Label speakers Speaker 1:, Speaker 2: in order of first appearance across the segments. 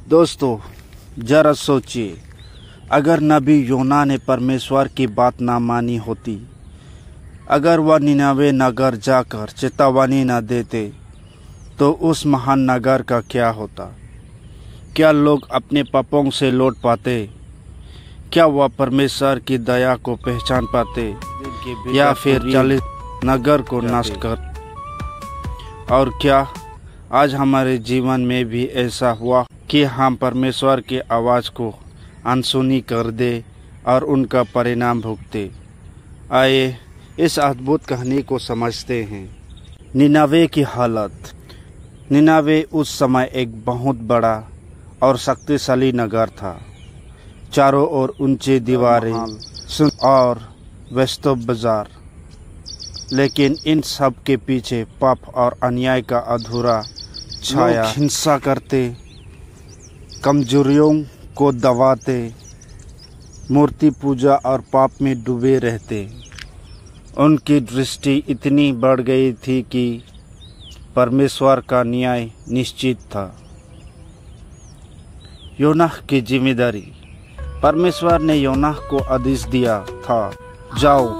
Speaker 1: दोस्तों, जरा सोचिए, अगर नबी योना ने परमेश्वर की बात ना मानी होती, अगर वह निनावे नगर जाकर चेतावनी न देते, तो उस महान नगर का क्या होता? क्या लोग अपने पापों से लौट पाते? क्या वह परमेश्वर की दया को पहचान पाते, या फिर 40 नगर को नष्ट कर? और क्या आज हमारे जीवन में भी ऐसा हुआ कि हम परमेश्वर की आवाज़ को अनसुनी कर दे और उनका परिणाम भुगते? आइए इस अद्भुत कहानी को समझते हैं। निनावे की हालत। निनावे उस समय एक बहुत बड़ा और शक्तिशाली नगर था। चारों ओर ऊंची दीवारें और व्यस्त बाजार, लेकिन इन सब के पीछे पाप और अन्याय का अधूरा छाया। हिंसा करते, कमजोरियों को दबाते, मूर्ति पूजा और पाप में डूबे रहते। उनकी दृष्टि इतनी बढ़ गई थी कि परमेश्वर का न्याय निश्चित था। योना की जिम्मेदारी। परमेश्वर ने योना को आदेश दिया था, जाओ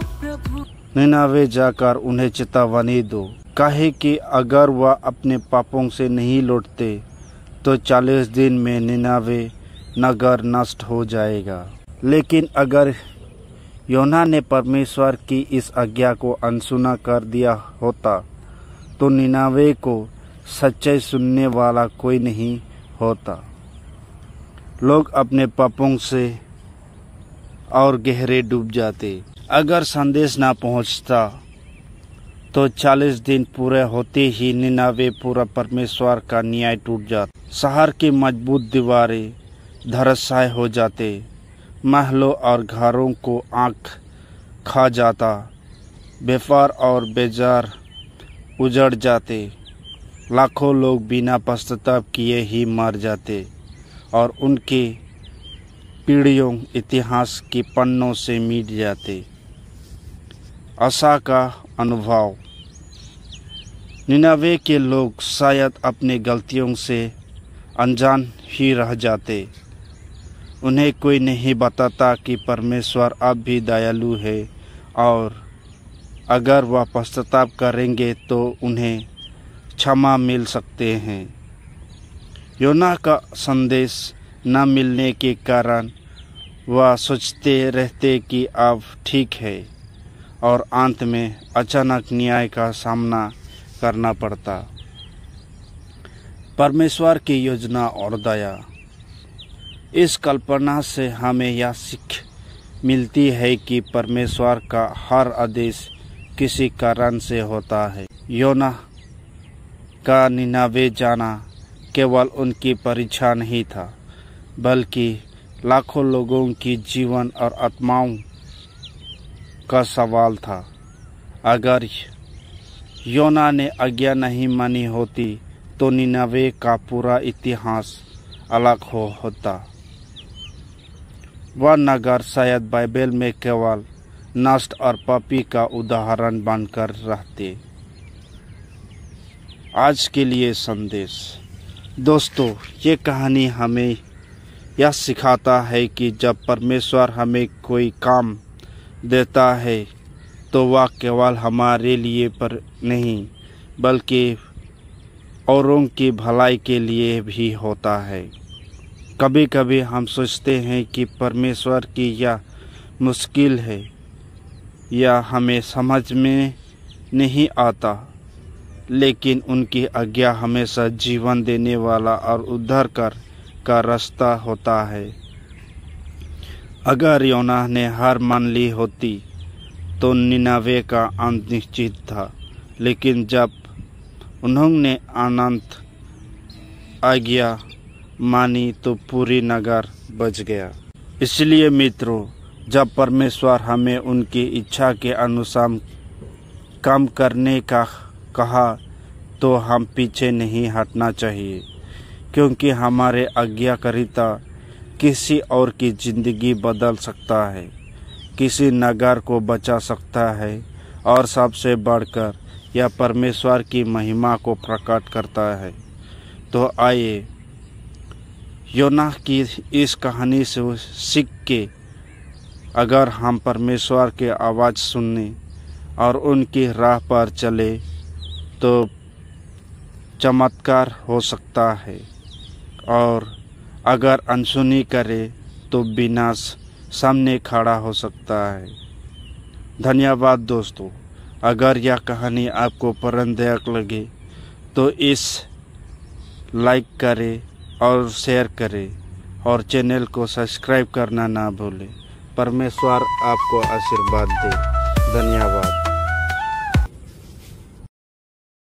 Speaker 1: निनावे जाकर उन्हें चेतावनी दो, काहे कि अगर वह अपने पापों से नहीं लौटते तो 40 दिन में निनावे नगर नष्ट हो जाएगा। लेकिन अगर योना ने परमेश्वर की इस आज्ञा को अनसुना कर दिया होता तो निनावे को सच्चाई सुनने वाला कोई नहीं होता। लोग अपने पापों से और गहरे डूब जाते। अगर संदेश ना पहुंचता तो 40 दिन पूरे होते ही निनावे पूरा परमेश्वर का न्याय टूट जाता। शहर की मजबूत दीवारें धराशायी हो जाते, महलों और घरों को आग खा जाता, व्यापार और बाजार उजड़ जाते, लाखों लोग बिना पश्चाताप किए ही मर जाते और उनके पीढ़ियों इतिहास के पन्नों से मिट जाते। आशा का अनुभव। निनावे के लोग शायद अपने गलतियों से अनजान ही रह जाते। उन्हें कोई नहीं बताता कि परमेश्वर अब भी दयालु है और अगर वह पश्चाताप करेंगे तो उन्हें क्षमा मिल सकते हैं। योना का संदेश न मिलने के कारण वह सोचते रहते कि अब ठीक है और अंत में अचानक न्याय का सामना करना पड़ता। परमेश्वर की योजना और दया। इस कल्पना से हमें यह सीख मिलती है कि परमेश्वर का हर आदेश किसी कारण से होता है। योना का निनावे जाना केवल उनकी परीक्षा नहीं था, बल्कि लाखों लोगों की जीवन और आत्माओं का सवाल था। अगर योना ने आज्ञा नहीं मानी होती तो निनावे का पूरा इतिहास अलग होता। वह नगर शायद बाइबल में केवल नष्ट और पापी का उदाहरण बनकर रहते। आज के लिए संदेश। दोस्तों, ये कहानी हमें यह सिखाता है कि जब परमेश्वर हमें कोई काम देता है तो वह केवल हमारे लिए पर नहीं, बल्कि औरों की भलाई के लिए भी होता है। कभी कभी हम सोचते हैं कि परमेश्वर की यह मुश्किल है या हमें समझ में नहीं आता, लेकिन उनकी आज्ञा हमेशा जीवन देने वाला और उद्धार का रास्ता होता है। अगर योना ने हार मान ली होती तो निनावे का अंत निश्चित था, लेकिन जब उन्होंने अनंत आज्ञा मानी तो पूरी नगर बच गया। इसलिए मित्रों, जब परमेश्वर हमें उनकी इच्छा के अनुसार काम करने का कहा तो हम पीछे नहीं हटना चाहिए, क्योंकि हमारे आज्ञाकारिता किसी और की जिंदगी बदल सकता है, किसी नगर को बचा सकता है और सबसे बढ़कर यह परमेश्वर की महिमा को प्रकट करता है। तो आइए योना की इस कहानी से सीख के अगर हम परमेश्वर की आवाज़ सुनने और उनकी राह पर चले तो चमत्कार हो सकता है, और अगर अनसुनी करे तो विनाश सामने खड़ा हो सकता है। धन्यवाद दोस्तों। अगर यह कहानी आपको प्रेरणादायक लगे तो इस लाइक करें और शेयर करें और चैनल को सब्सक्राइब करना ना भूलें। परमेश्वर आपको आशीर्वाद दे। धन्यवाद।